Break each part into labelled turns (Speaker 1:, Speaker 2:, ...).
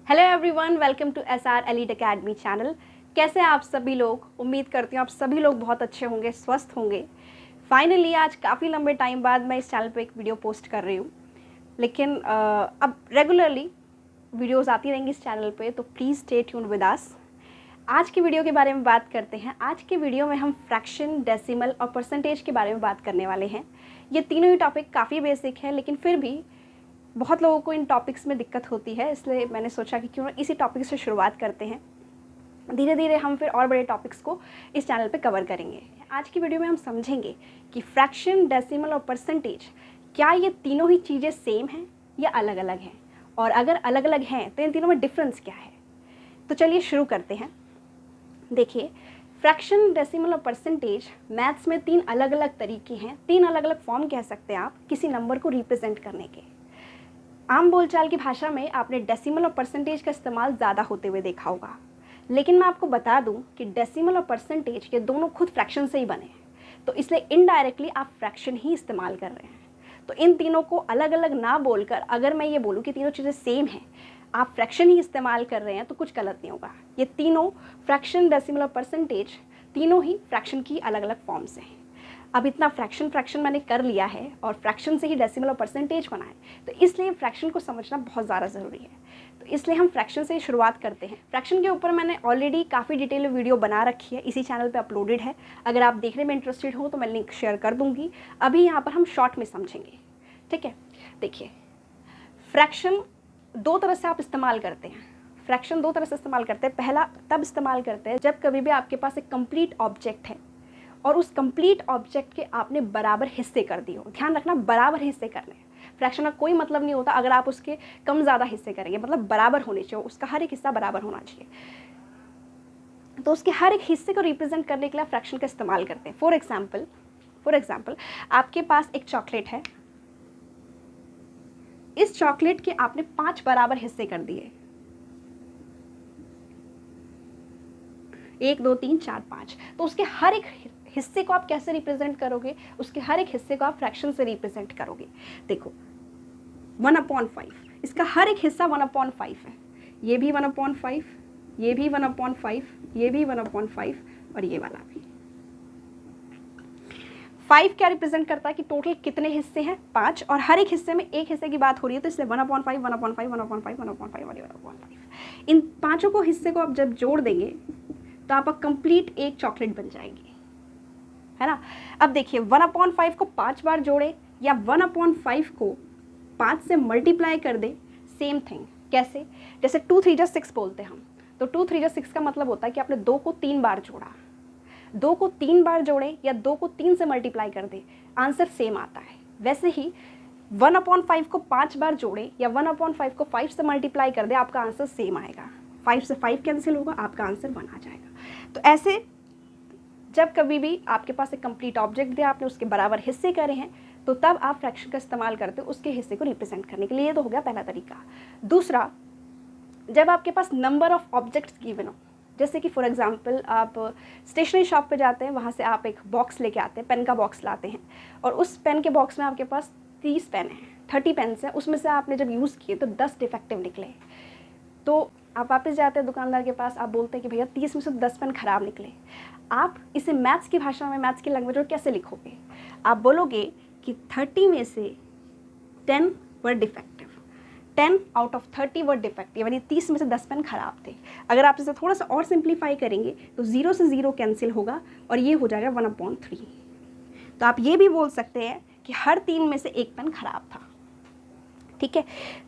Speaker 1: Hello everyone, welcome to SR elite academy channel. कैसे हैं आप सभी लोग? उम्मीद करती हूँ आप सभी लोग बहुत अच्छे होंगे, स्वस्थ होंगे। फाइनली आज काफ़ी लंबे टाइम बाद मैं इस चैनल पे एक वीडियो पोस्ट कर रही हूँ, लेकिन अब रेगुलरली वीडियोस आती रहेंगी इस चैनल पे, तो please stay tuned with us. आज की वीडियो के बारे में बात करते हैं। आज के वीडियो में हम फ्रैक्शन, डेसिमल और परसेंटेज के बारे में बात करने वाले हैं। ये तीनों ही टॉपिक काफ़ी बेसिक है, लेकिन फिर भी बहुत लोगों को इन टॉपिक्स में दिक्कत होती है, इसलिए मैंने सोचा कि क्यों ना इसी टॉपिक से शुरुआत करते हैं। धीरे धीरे हम फिर और बड़े टॉपिक्स को इस चैनल पे कवर करेंगे। आज की वीडियो में हम समझेंगे कि फ्रैक्शन, डेसिमल और परसेंटेज, क्या ये तीनों ही चीज़ें सेम हैं या अलग अलग हैं, और अगर अलग अलग हैं तो इन तीनों में डिफरेंस क्या है। तो चलिए शुरू करते हैं। देखिए, फ्रैक्शन, डेसिमल और परसेंटेज मैथ्स में तीन अलग अलग तरीके हैं, तीन अलग अलग फॉर्म कह सकते हैं आप किसी नंबर को रिप्रेजेंट करने के। आम बोलचाल की भाषा में आपने डेसिमल और परसेंटेज का इस्तेमाल ज़्यादा होते हुए देखा होगा, लेकिन मैं आपको बता दूं कि डेसिमल और परसेंटेज ये दोनों खुद फ्रैक्शन से ही बने हैं, तो इसलिए इनडायरेक्टली आप फ्रैक्शन ही इस्तेमाल कर रहे हैं। तो इन तीनों को अलग अलग ना बोलकर अगर मैं ये बोलूँ कि तीनों चीज़ें सेम हैं, आप फ्रैक्शन ही इस्तेमाल कर रहे हैं, तो कुछ गलत नहीं होगा। ये तीनों फ्रैक्शन, डेसिमल और परसेंटेज तीनों ही फ्रैक्शन की अलग अलग फॉर्म्स हैं। अब इतना फ्रैक्शन मैंने कर लिया है और फ्रैक्शन से ही डेसिमल और परसेंटेज बना है, तो इसलिए फ्रैक्शन को समझना बहुत ज़्यादा ज़रूरी है। तो इसलिए हम फ्रैक्शन से ही शुरुआत करते हैं। फ्रैक्शन के ऊपर मैंने ऑलरेडी काफ़ी डिटेल वीडियो बना रखी है, इसी चैनल पे अपलोडेड है। अगर आप देखने में इंटरेस्टेड हो तो मैं लिंक शेयर कर दूँगी। अभी यहाँ पर हम शॉर्ट में समझेंगे, ठीक है। देखिए, फ्रैक्शन दो तरह से आप इस्तेमाल करते हैं। फ्रैक्शन दो तरह से इस्तेमाल करते हैं। पहला तब इस्तेमाल करते हैं जब कभी भी आपके पास एक कंप्लीट ऑब्जेक्ट है और उस कंप्लीट ऑब्जेक्ट के आपने बराबर हिस्से कर दिए हो। ध्यान रखना, बराबर हिस्से करने हैं। फ्रैक्शन का कोई मतलब नहीं होता अगर आप उसके कम ज़्यादा हिस्से करेंगे, मतलब बराबर होने चाहिए, उसका हर एक हिस्सा बराबर होना चाहिए। तो उसके हर एक हिस्से को रिप्रेजेंट करने के लिए फ्रैक्शन का इस्तेमाल करते हैं। फॉर एग्जाम्पल आपके पास एक चॉकलेट है। इस चॉकलेट के आपने 5 बराबर हिस्से कर दिए, 1 2 3 4 5। तो उसके हर एक हिस्से को आप कैसे रिप्रेजेंट करोगे? उसके हर एक हिस्से को आप फ्रैक्शन से रिप्रेजेंट करोगे। देखो, 1/5, इसका हर एक हिस्सा 1/5 है। ये भी 1/5, ये भी 1/5, ये भी 1/5 और ये वाला भी। 5 क्या रिप्रेजेंट करता है कि टोटल कितने हिस्से हैं? 5, और हर एक हिस्से में एक हिस्से की बात हो रही है, तो इसलिए 1/5, 1/5, 1/5, 1/5 और 1/5। इन पांचों को हिस्से को आप जब जोड़ देंगे तो आपका कंप्लीट एक चॉकलेट बन जाएगी, है ना। अब देखिए, 1/5 को 5 बार जोड़े या 1/5 को 5 से मल्टीप्लाई कर दे, सेम थिंग। कैसे? जैसे 2 3 जा 6 बोलते हैं हम, तो 2 3 जा 6 का मतलब होता है कि आपने 2 को 3 बार जोड़ा। 2 को 3 बार जोड़े या 2 को 3 से मल्टीप्लाई कर दे, आंसर सेम आता है। वैसे ही 1/5 को 5 बार जोड़े या 1/5 को 5 से मल्टीप्लाई कर दे, आपका आंसर सेम आएगा। 5 से 5 कैंसिल होगा, आपका आंसर 1 आ जाएगा। तो ऐसे जब कभी भी आपके पास एक कंप्लीट ऑब्जेक्ट दिया, आपने उसके बराबर हिस्से करे हैं, तो तब आप फ्रैक्शन का इस्तेमाल करते हो उसके हिस्से को रिप्रेजेंट करने के लिए। ये तो हो गया पहला तरीका। दूसरा, जब आपके पास नंबर ऑफ ऑब्जेक्ट्स गिवन हो, जैसे कि फॉर एग्जांपल आप स्टेशनरी शॉप पे जाते हैं, वहाँ से आप एक बॉक्स लेके आते हैं, पेन का बॉक्स लाते हैं, और उस पेन के बॉक्स में आपके पास 30 पेन हैं, 30 पेन्स हैं। उसमें से आपने जब यूज़ किए तो 10 डिफेक्टिव निकले। तो आप वापस जाते हैं दुकानदार के पास, आप बोलते हैं कि भैया 30 में से 10 पेन खराब निकले। आप इसे मैथ्स की भाषा में, मैथ्स की लैंग्वेज में कैसे लिखोगे? आप बोलोगे कि 30 में से 10 were defective, 10 out of 30 were defective, यानी 30 में से 10 पेन खराब थे। अगर आप इसे थोड़ा सा और सिंप्लीफाई करेंगे तो 0 से 0 कैंसिल होगा और ये हो जाएगा 1/3। तो आप ये भी बोल सकते हैं कि हर 3 में से 1 पेन खराब था, ठीक है।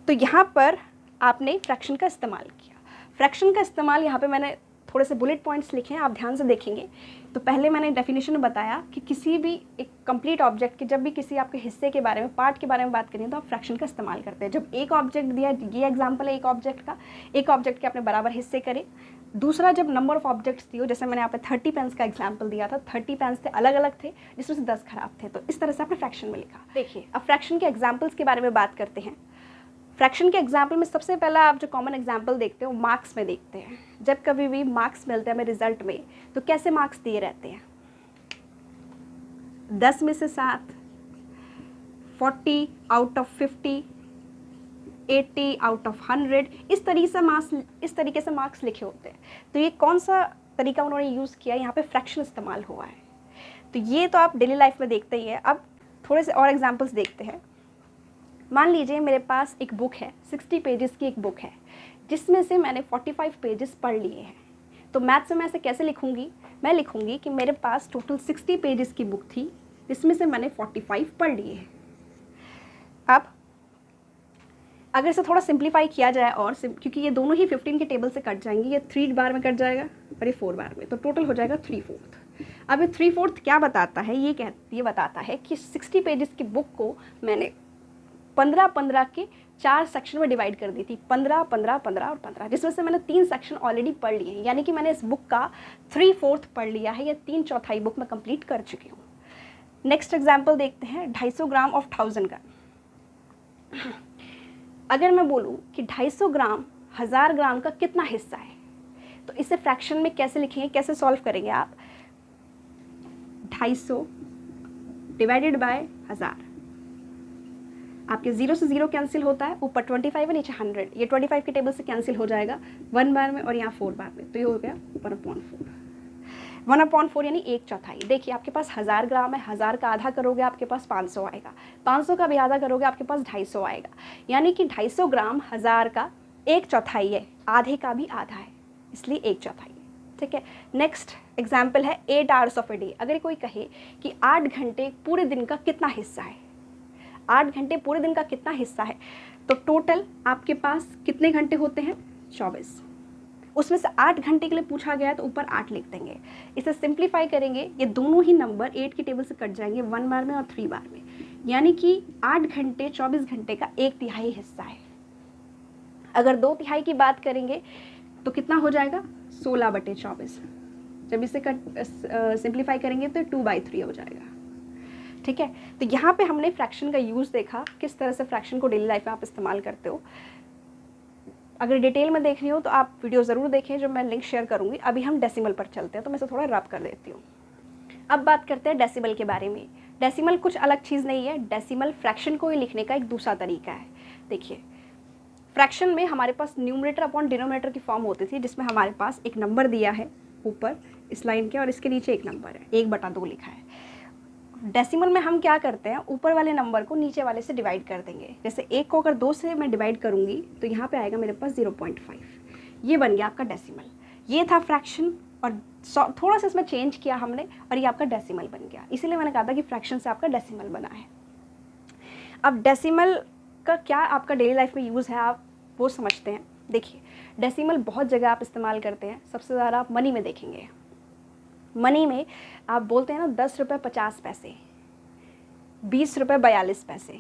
Speaker 1: तो यहाँ पर आपने फ्रैक्शन का इस्तेमाल किया। फ्रैक्शन का इस्तेमाल यहाँ पे मैंने थोड़े से बुलेट पॉइंट्स लिखे हैं, आप ध्यान से देखेंगे। तो पहले मैंने डेफिनेशन में बताया कि किसी भी एक कंप्लीट ऑब्जेक्ट के, जब भी किसी आपके हिस्से के बारे में, पार्ट के बारे में बात करें, तो आप फ्रैक्शन का इस्तेमाल करते हैं। जब एक ऑब्जेक्ट दिया, ये एग्जाम्पल है एक ऑब्जेक्ट का, एक ऑब्जेक्ट के आपने बराबर हिस्से करे। दूसरा, जब नंबर ऑफ ऑब्जेक्ट्स दिए, जैसे मैंने यहाँ पे 30 पेन्स का एग्जाम्पल दिया था, 30 पेन्स थे, अलग अलग थे, जिसमें से 10 खराब थे, तो इस तरह से आपने फ्रैक्शन में लिखा। देखिए, अब फ्रैक्शन के एग्जाम्पल्स के बारे में बात करते हैं। फ्रैक्शन के एग्जाम्पल में सबसे पहला आप जो कॉमन एग्जाम्पल देखते हो, मार्क्स में देखते हैं। जब कभी भी मार्क्स मिलते हैं हमें रिजल्ट में, तो कैसे मार्क्स दिए रहते हैं? 10 में से 7, 40 आउट ऑफ 50, 80 आउट ऑफ 100, इस तरीके से मार्क्स लिखे होते हैं। तो ये कौन सा तरीका उन्होंने यूज़ किया, यहाँ पे फ्रैक्शन इस्तेमाल हुआ है। तो ये तो आप डेली लाइफ में देखते ही है। अब थोड़े से और एग्जांपल्स देखते हैं। मान लीजिए मेरे पास एक बुक है, 60 पेजेस की एक बुक है, जिसमें से मैंने 45 पेजेस पढ़ लिए हैं। तो मैथ्स में मैं ऐसे कैसे लिखूंगी, मैं लिखूंगी कि मेरे पास टोटल 60 पेजेस की बुक थी, जिसमें से मैंने 45 पढ़ लिए हैं। अब अगर इसे थोड़ा सिंप्लीफाई किया जाए और क्योंकि ये दोनों ही 15 के टेबल से कट जाएंगे, ये 3 बार में कट जाएगा और ये 4 बार में, तो टोटल हो जाएगा 3/4। अब ये 3/4 क्या बताता है, ये बताता है कि 60 पेजेस की बुक को मैंने 15-15 के 4 सेक्शन में डिवाइड कर दी थी, 15, 15, 15 और 15, जिसमें से मैंने 3 सेक्शन ऑलरेडी पढ़ लिए हैं। यानी कि मैंने इस बुक का 3/4 पढ़ लिया है, या 3/4 बुक मैं कंप्लीट कर चुकी हूँ। नेक्स्ट एग्जाम्पल देखते हैं, 250 ग्राम ऑफ 1000 का। अगर मैं बोलूँ कि 250 ग्राम 1000 ग्राम का कितना हिस्सा है, तो इसे फ्रैक्शन में कैसे लिखेंगे, कैसे सॉल्व करेंगे आप। 250 डिवाइडेड बाय 1000, आपके 0 से 0 कैंसिल होता है, ऊपर 25 है, नीचे 100, ये 25 के टेबल से कैंसिल हो जाएगा 1 बार में और यहाँ 4 बार में, तो ये हो गया 1/4। 1/4 यानी 1/4। देखिए आपके पास 1000 ग्राम है, 1000 का आधा करोगे आपके पास 500 आएगा, 500 का भी आधा करोगे आपके पास 250 आएगा। यानी कि 250 ग्राम 1000 का 1/4 है, आधे का भी आधा है, इसलिए 1/4। ठीक है। नेक्स्ट एग्जाम्पल है 8 आवर्स ऑफ ए डे। अगर कोई कहे कि 8 घंटे पूरे दिन का कितना हिस्सा है, 8 घंटे पूरे दिन का कितना हिस्सा है, तो टोटल आपके पास कितने घंटे होते हैं, 24। उसमें से 8 घंटे के लिए पूछा गया है तो ऊपर 8 लिख देंगे। इसे सिंप्लीफाई करेंगे, ये दोनों ही नंबर 8 की टेबल से कट जाएंगे 1 बार में और 3 बार में, यानी कि 8 घंटे 24 घंटे का 1/3 हिस्सा है। अगर 2/3 की बात करेंगे तो कितना हो जाएगा, 16/24। जब इसे सिंप्लीफाई करेंगे तो 2/3 हो जाएगा। ठीक है। तो यहाँ पे हमने फ्रैक्शन का यूज़ देखा, किस तरह से फ्रैक्शन को डेली लाइफ में आप इस्तेमाल करते हो। अगर डिटेल में देखनी हो तो आप वीडियो ज़रूर देखें, जो मैं लिंक शेयर करूँगी। अभी हम डेसिमल पर चलते हैं, तो मैं इसे थोड़ा रब कर देती हूँ। अब बात करते हैं डेसिमल के बारे में। डेसिमल कुछ अलग चीज़ नहीं है, डेसिमल फ्रैक्शन को ही लिखने का एक दूसरा तरीका है। देखिए, फ्रैक्शन में हमारे पास न्यूमरेटर अपॉन डिनोमिनेटर की फॉर्म होती थी, जिसमें हमारे पास एक नंबर दिया है ऊपर इस लाइन के और इसके नीचे एक नंबर है, 1/2 लिखा है। डेसिमल में हम क्या करते हैं, ऊपर वाले नंबर को नीचे वाले से डिवाइड कर देंगे। जैसे 1 को अगर 2 से मैं डिवाइड करूँगी तो यहाँ पे आएगा मेरे पास 0.5, ये बन गया आपका डेसिमल। ये था फ्रैक्शन और थोड़ा सा इसमें चेंज किया हमने और ये आपका डेसिमल बन गया। इसीलिए मैंने कहा था कि फ्रैक्शन से आपका डेसिमल बना है। अब डेसिमल का क्या आपका डेली लाइफ में यूज़ है, आप वो समझते हैं। देखिए, डेसिमल बहुत जगह आप इस्तेमाल करते हैं, सबसे ज़्यादा आप मनी में देखेंगे। मनी में आप बोलते हैं ना 10 रुपये 50 पैसे, 20 रुपये 42 पैसे।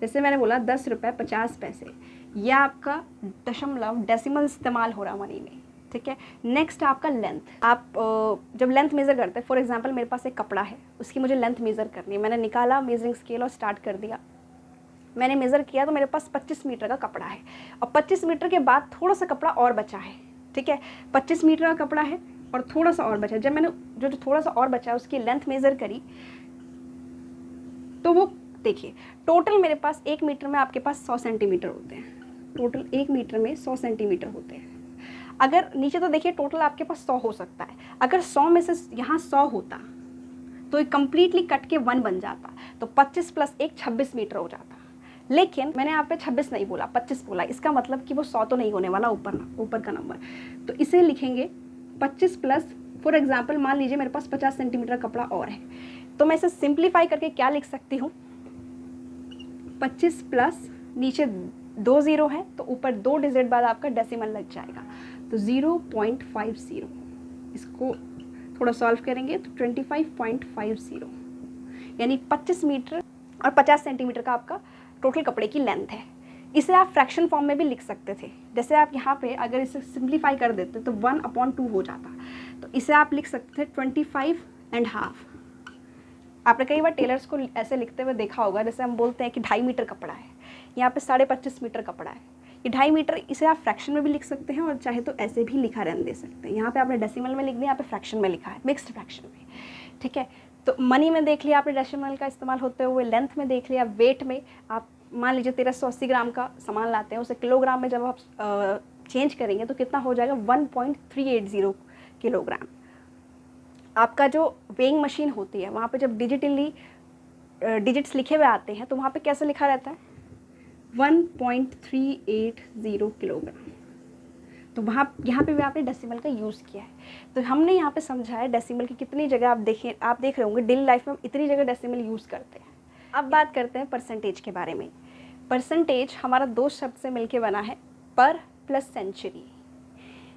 Speaker 1: जैसे मैंने बोला 10 रुपये 50 पैसे, यह आपका दशमलव डेसिमल इस्तेमाल हो रहा मनी में। ठीक है। नेक्स्ट आपका लेंथ। आप जब लेंथ मेज़र करते हैं, फॉर एग्जांपल मेरे पास एक कपड़ा है, उसकी मुझे लेंथ मेज़र करनी है। मैंने निकाला मेजरिंग स्केल और स्टार्ट कर दिया, मैंने मेज़र किया तो मेरे पास 25 मीटर का कपड़ा है और 25 मीटर के बाद थोड़ा सा कपड़ा और बचा है। ठीक है, 25 मीटर का कपड़ा है और थोड़ा सा और बचा। जब मैंने जो थोड़ा सा और बचा है उसकी लेंथ मेज़र करी तो वो देखिए टोटल मेरे पास 1 मीटर में आपके पास 100 सेंटीमीटर होते हैं। टोटल 1 मीटर में 100 सेंटीमीटर होते हैं। अगर नीचे तो देखिए टोटल आपके पास 100 हो सकता है। अगर 100 में से यहाँ 100 होता तो ये कम्प्लीटली कट के 1 बन जाता, तो 25 + 1 26 मीटर हो जाता। लेकिन मैंने यहाँ पे 26 नहीं बोला, 25 बोला। इसका मतलब कि वो 100 तो नहीं होने वाला ऊपर का नंबर, तो इसे लिखेंगे 25 प्लस, फॉर एग्जांपल मान लीजिए मेरे पास 50 सेंटीमीटर कपड़ा और है, तो मैं इसे सिंप्लीफाई करके क्या लिख सकती हूँ, 25 प्लस नीचे 2 0 है तो ऊपर 2 डिजिट बाद आपका डेसिमल लग जाएगा, तो 0.50। इसको थोड़ा सॉल्व करेंगे तो 25.50, यानी 25 मीटर और 50 सेंटीमीटर का आपका टोटल कपड़े की लेंथ है। इसे आप फ्रैक्शन फॉर्म में भी लिख सकते थे। जैसे आप यहाँ पे अगर इसे सिंप्लीफाई कर देते तो 1/2 हो जाता, तो इसे आप लिख सकते थे 25.5। आपने कई बार टेलर्स को ऐसे लिखते हुए देखा होगा, जैसे हम बोलते हैं कि 2.5 मीटर कपड़ा है, यहाँ पे 25.5 मीटर कपड़ा है, ये 2.5 मीटर। इसे आप फ्रैक्शन में भी लिख सकते हैं और चाहे तो ऐसे भी लिखा रहने दे सकते हैं। यहाँ पे आपने डेसिमल में लिख दिया, यहाँ पे फ्रैक्शन में लिखा है, मिक्स्ड फ्रैक्शन में। ठीक है, तो मनी में देख लिया आपने डेसिमल का इस्तेमाल होते हुए, लेंथ में देख लिया, वेट में आप मान लीजिए 1380 ग्राम का सामान लाते हैं, उसे किलोग्राम में जब आप चेंज करेंगे तो कितना हो जाएगा 1.380 किलोग्राम। आपका जो वेइंग मशीन होती है वहाँ पे जब डिजिट्स लिखे हुए आते हैं तो वहाँ पे कैसे लिखा रहता है 1.380 किलोग्राम। तो वहाँ यहाँ पे भी आपने डेसिमल का यूज़ किया है। तो हमने यहाँ पे समझा है डेसिमल की कितनी जगह आप देख रहे होंगे डेली लाइफ में हम इतनी जगह डेसिमल यूज़ करते हैं। अब बात करते हैं परसेंटेज के बारे में। परसेंटेज हमारा दो शब्द से मिलके बना है, पर प्लस सेंचुरी।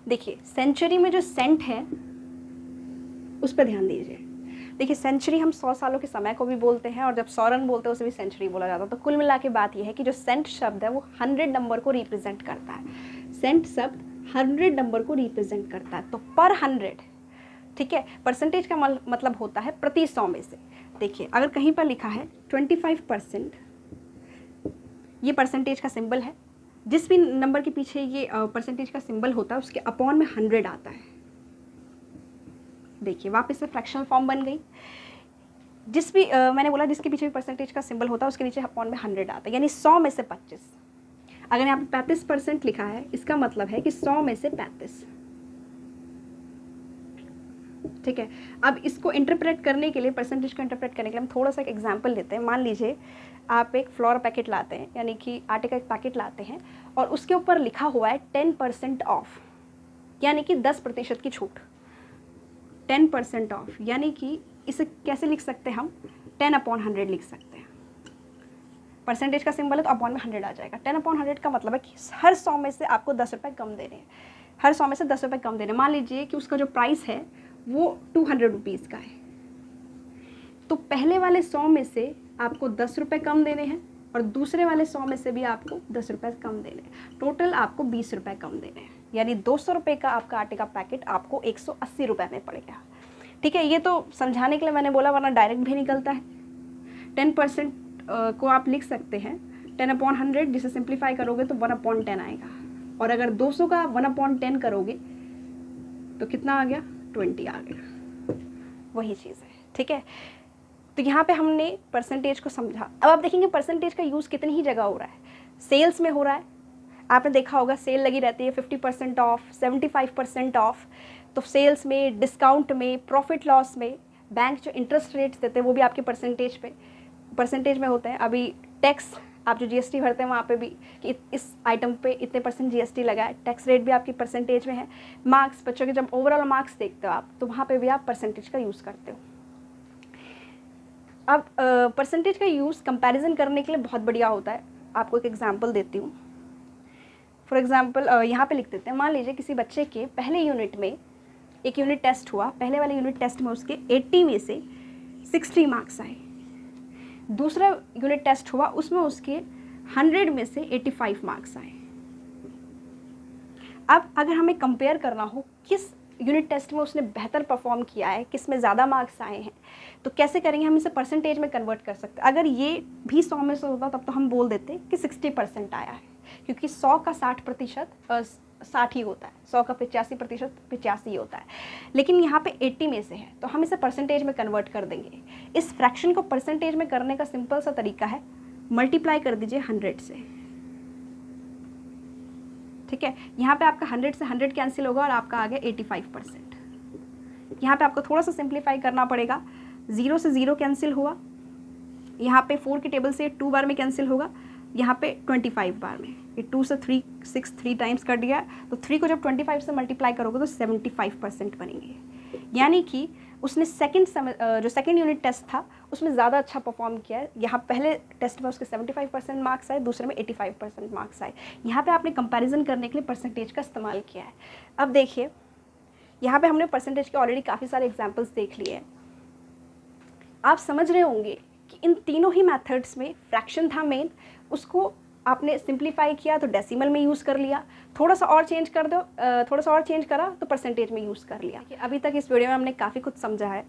Speaker 1: देखिए सेंचुरी में जो सेंट है उस पर ध्यान दीजिए। देखिए सेंचुरी हम 100 सालों के समय को भी बोलते हैं और जब 100 रन बोलते हैं उसे भी सेंचुरी बोला जाता है। तो कुल मिला के बात यह है कि जो सेंट शब्द है वो 100 नंबर को रिप्रेजेंट करता है। सेंट शब्द 100 नंबर को रिप्रेजेंट करता है। तो पर 100, ठीक है, परसेंटेज का मतलब होता है प्रति 100 में से। देखिए अगर कहीं पर लिखा है 25%, ये परसेंटेज का सिंबल है। जिस भी नंबर के पीछे ये परसेंटेज का सिंबल होता है उसके अपॉन में 100 आता है। देखिए वापस से फ्रैक्शनल फॉर्म बन गई। जिस भी मैंने बोला जिसके पीछे भी परसेंटेज का सिंबल होता है उसके नीचे अपॉन में 100 आता है, यानी 100 में से 25। अगर यहाँ पे 35% लिखा है इसका मतलब है कि 100 में से 35। ठीक है, अब इसको इंटरप्रेट करने के लिए, परसेंटेज को इंटरप्रेट करने के लिए हम थोड़ा सा एक एग्जांपल लेते हैं। मान लीजिए आप एक फ्लोर पैकेट लाते हैं, यानी कि आटे का एक पैकेट लाते हैं और उसके ऊपर लिखा हुआ है 10% ऑफ, यानी कि 10% की छूट। 10% ऑफ यानी कि इसे कैसे लिख सकते हैं हम 10/100 लिख सकते हैं। परसेंटेज का सिंबल है तो अपॉन में 100 आ जाएगा। 10/100 का मतलब है कि हर 100 में से आपको 10 रुपये कम देने हैं। हर 100 में से 10 रुपये कम देने। मान लीजिए कि उसका जो प्राइस है वो 200 रुपीज़ का है, तो पहले वाले 100 में से आपको 10 रुपये कम देने हैं और दूसरे वाले 100 में से भी आपको 10 रुपये कम देने हैं। टोटल आपको 20 रुपये कम देने हैं, यानी 200 रुपये का आपका आटे का पैकेट आपको 180 रुपये में पड़ेगा। ठीक है, ये तो समझाने के लिए मैंने बोला, वरना डायरेक्ट भी निकलता है। 10% को आप लिख सकते हैं 10/100, जिसे सिंप्लीफाई करोगे तो 1/10 आएगा। और अगर 200 का 1/10 करोगे तो कितना आ गया 20 आ गया। वही चीज़ है। ठीक है, तो यहाँ पे हमने परसेंटेज को समझा। अब आप देखेंगे परसेंटेज का यूज़ कितनी ही जगह हो रहा है। सेल्स में हो रहा है, आपने देखा होगा सेल लगी रहती है 50% ऑफ, 75% ऑफ। तो सेल्स में, डिस्काउंट में, प्रॉफिट लॉस में, बैंक जो इंटरेस्ट रेट्स देते हैं वो भी आपके परसेंटेज में होते हैं। अभी टैक्स आप जो जीएसटी भरते हैं वहाँ पे भी कि इस आइटम पे इतने % जीएसटी लगा है, टैक्स रेट भी आपकी परसेंटेज में है। मार्क्स, बच्चों के जब ओवरऑल मार्क्स देखते हो आप तो वहाँ पे भी आप परसेंटेज का यूज़ करते हो। अब परसेंटेज का यूज़ कंपैरिजन करने के लिए बहुत बढ़िया होता है। आपको एक एग्जांपल देती हूँ। फॉर एग्जांपल यहाँ पे लिख देते हैं, मान लीजिए किसी बच्चे के पहले यूनिट में एक यूनिट टेस्ट हुआ, पहले वाले यूनिट टेस्ट में उसके 80 में से 60 मार्क्स आए। दूसरा यूनिट टेस्ट हुआ, उसमें उसके 100 में से 85 मार्क्स आए। अब अगर हमें कंपेयर करना हो किस यूनिट टेस्ट में उसने बेहतर परफॉर्म किया है, किस में ज़्यादा मार्क्स आए हैं, तो कैसे करेंगे? हम इसे परसेंटेज में कन्वर्ट कर सकते हैं। अगर ये भी 100 में से होता तब तो हम बोल देते कि 60% आया है, क्योंकि 100 का 60% 60 ही होता है, 100 का 85% 85 ही होता है। लेकिन यहाँ पे 80 में से है तो हम इसे परसेंटेज में कन्वर्ट कर देंगे। इस फ्रैक्शन को परसेंटेज में करने का सिंपल सा तरीका है, मल्टीप्लाई कर दीजिए 100 से। ठीक है, यहाँ पे आपका 100 से 100 कैंसिल होगा और आपका आ गया 85%। यहाँ पे आपको थोड़ा सा सिंप्लीफाई करना पड़ेगा। 0 से 0 कैंसिल हुआ, यहाँ पे 4 की टेबल से 2 बार में कैंसिल होगा, यहाँ पे 25 बार में। ये 2 से 3 6 3 टाइम्स कट गया, तो 3 को जब 25 से मल्टीप्लाई करोगे तो 75% बनेंगे। यानी कि उसने जो सेकंड यूनिट टेस्ट था उसमें ज़्यादा अच्छा परफॉर्म किया है। यहाँ पहले टेस्ट में उसके 75% मार्क्स आए, दूसरे में 85% मार्क्स आए। यहाँ पे आपने कंपैरिजन करने के लिए परसेंटेज का इस्तेमाल किया है। अब देखिए यहाँ पे हमने परसेंटेज के ऑलरेडी काफ़ी सारे एग्जाम्पल्स देख लिए हैं। आप समझ रहे होंगे कि इन तीनों ही मेथड्स में फ्रैक्शन था मेन, उसको आपने सिंप्लीफाई किया तो डेसिमल में यूज़ कर लिया, थोड़ा सा और चेंज करा तो परसेंटेज में यूज़ कर लिया। अभी तक इस वीडियो में हमने काफ़ी कुछ समझा है।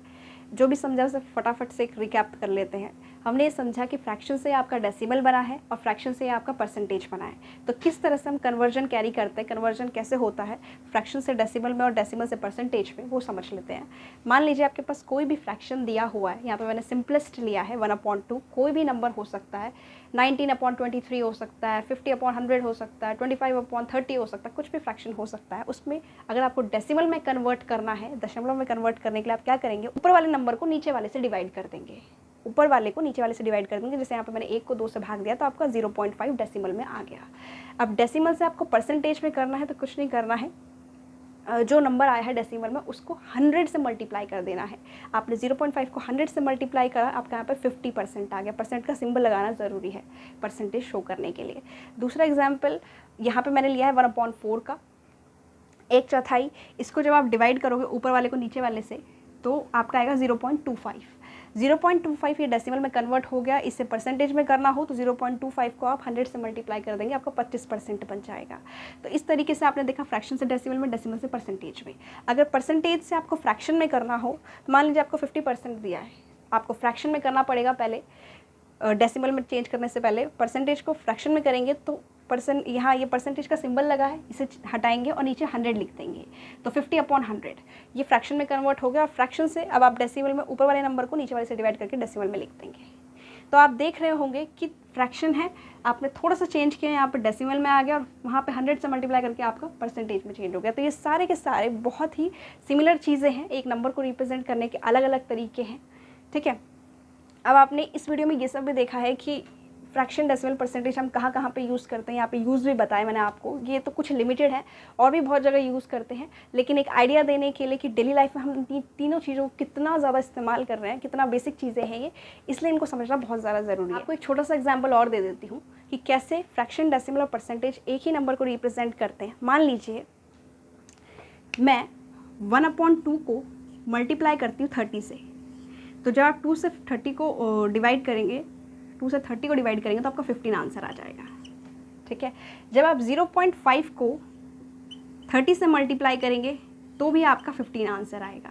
Speaker 1: जो भी समझा उसे फटाफट से एक रिकैप कर लेते हैं। हमने ये समझा कि फ्रैक्शन से आपका डेसिमल बना है और फ्रैक्शन से आपका परसेंटेज बना है। तो किस तरह से हम कन्वर्जन कैरी करते हैं, कन्वर्जन कैसे होता है फ्रैक्शन से डेसिमल में और डेसिमल से परसेंटेज में, वो समझ लेते हैं। मान लीजिए आपके पास कोई भी फ्रैक्शन दिया हुआ है, यहाँ पे मैंने सिंपलेस्ट लिया है 1/2, कोई भी नंबर हो सकता है। 19/23 हो सकता है, 50/100 हो सकता है, 25/30 हो सकता है, कुछ भी फ्रैक्शन हो सकता है। उसमें अगर आपको डेसिमल में कन्वर्ट करना है, दशमलव में कन्वर्ट करने के लिए आप क्या करेंगे, ऊपर वाले नंबर को नीचे वाले से डिवाइड कर देंगे, ऊपर वाले को नीचे वाले से डिवाइड कर देंगे। जैसे यहाँ पे मैंने 1 को 2 से भाग दिया तो आपका 0.5 डेसिमल में आ गया। अब डेसिमल से आपको परसेंटेज में करना है तो कुछ नहीं करना है, जो नंबर आया है डेसिमल में उसको 100 से मल्टीप्लाई कर देना है। आपने 0.5 को 100 से मल्टीप्लाई करा, आपका यहाँ पे 50% आ गया। परसेंट का सिंबल लगाना ज़रूरी है परसेंटेज शो करने के लिए। दूसरा एग्जाम्पल यहाँ पे मैंने लिया है 1/4 का 1/4। इसको जब आप डिवाइड करोगे ऊपर वाले को नीचे वाले से तो आपका आएगा 0.25। 0.25 ये डेसिमल में कन्वर्ट हो गया। इससे परसेंटेज में करना हो तो 0.25 को आप 100 से मल्टीप्लाई कर देंगे, आपका 25% बन जाएगा। तो इस तरीके से आपने देखा फ्रैक्शन से डेसिमल में, डेसिमल से परसेंटेज में। अगर परसेंटेज से आपको फ्रैक्शन में करना हो तो मान लीजिए आपको 50% दिया है, आपको फ्रैक्शन में करना पड़ेगा पहले, डेसिमल में चेंज करने से पहले। परसेंटेज को फ्रैक्शन में करेंगे तो यहाँ ये परसेंटेज का सिंबल लगा है, इसे हटाएंगे और नीचे 100 लिख देंगे, तो 50/100 ये फ्रैक्शन में कन्वर्ट हो गया। और फ्रैक्शन से अब आप डेसिमल में ऊपर वाले नंबर को नीचे वाले से डिवाइड करके डेसिमल में लिख देंगे। तो आप देख रहे होंगे कि फ्रैक्शन है, आपने थोड़ा सा चेंज किया, यहाँ पर डेसिमल में आ गया और वहाँ पे 100 से मल्टीप्लाई करके आपका परसेंटेज में चेंज हो गया। तो ये सारे के सारे बहुत ही सिमिलर चीज़ें हैं, एक नंबर को रिप्रेजेंट करने के अलग अलग तरीके हैं, ठीक है। अब आपने इस वीडियो में ये सब भी देखा है कि फ्रैक्शन, डेसिमल, परसेंटेज हम कहाँ कहाँ पे यूज़ करते हैं। यहाँ पे यूज़ भी बताया मैंने आपको, ये तो कुछ लिमिटेड है और भी बहुत जगह यूज़ करते हैं, लेकिन एक आइडिया देने के लिए कि डेली लाइफ में हम तीनों चीज़ों को कितना ज़्यादा इस्तेमाल कर रहे हैं, कितना बेसिक चीज़ें हैं ये, इसलिए इनको समझना बहुत ज़्यादा ज़रूरी है। आपको एक छोटा सा एग्जाम्पल और दे देती हूँ कि कैसे फ्रैक्शन, डेसिमल और परसेंटेज एक ही नंबर को रिप्रेजेंट करते हैं। मान लीजिए मैं 1/2 को मल्टीप्लाई करती हूँ 30 से, तो जब आप 2 से 30 को डिवाइड करेंगे, 2 से 30 को डिवाइड करेंगे तो आपका 15 आंसर आ जाएगा, ठीक है। जब आप 0.5 को 30 से मल्टीप्लाई करेंगे तो भी आपका 15 आंसर आएगा।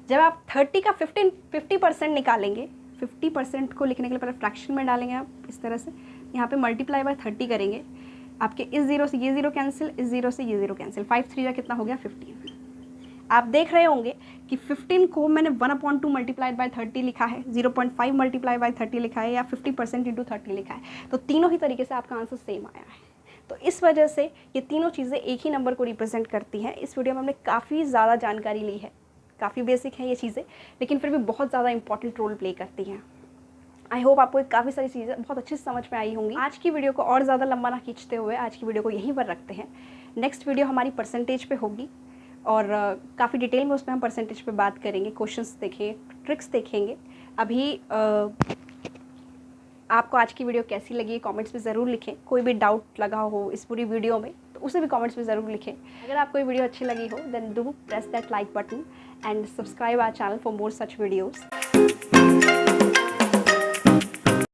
Speaker 1: जब आप 30 का 50% निकालेंगे, 50% को लिखने के लिए पहले फ्रैक्शन में डालेंगे आप इस तरह से, यहाँ पे मल्टीप्लाई बाय 30 करेंगे, आपके इस 0 से ये 0 कैंसिल, इस 0 से ये 0 कैंसिल, 5 3 कितना हो गया 15। आप देख रहे होंगे कि 15 को मैंने 1/2 मल्टीप्लाइड बाय 30 लिखा है, 0.5 मल्टीप्लाई बाय 30 लिखा है, या 50% इंटू 30 लिखा है। तो तीनों ही तरीके से आपका आंसर सेम आया है। तो इस वजह से ये तीनों चीज़ें एक ही नंबर को रिप्रेजेंट करती हैं। इस वीडियो में हमने काफ़ी ज़्यादा जानकारी ली है, काफ़ी बेसिक है ये चीज़ें, लेकिन फिर भी बहुत ज़्यादा इंपॉर्टेंट रोल प्ले करती हैं। आई होप आपको काफ़ी सारी चीज़ें बहुत अच्छे से समझ में आई होंगी। आज की वीडियो को और ज़्यादा लंबा ना खींचते हुए आज की वीडियो को यहीं पर रखते हैं। नेक्स्ट वीडियो हमारी परसेंटेज पे होगी और काफ़ी डिटेल में उसमें हम परसेंटेज पे बात करेंगे, क्वेश्चंस देखेंगे, ट्रिक्स देखेंगे। अभी आपको आज की वीडियो कैसी लगी कमेंट्स में ज़रूर लिखें। कोई भी डाउट लगा हो इस पूरी वीडियो में तो उसे भी कमेंट्स में ज़रूर लिखें। अगर आपको ये वीडियो अच्छी लगी हो then do press that like button and subscribe our channel for more such videos.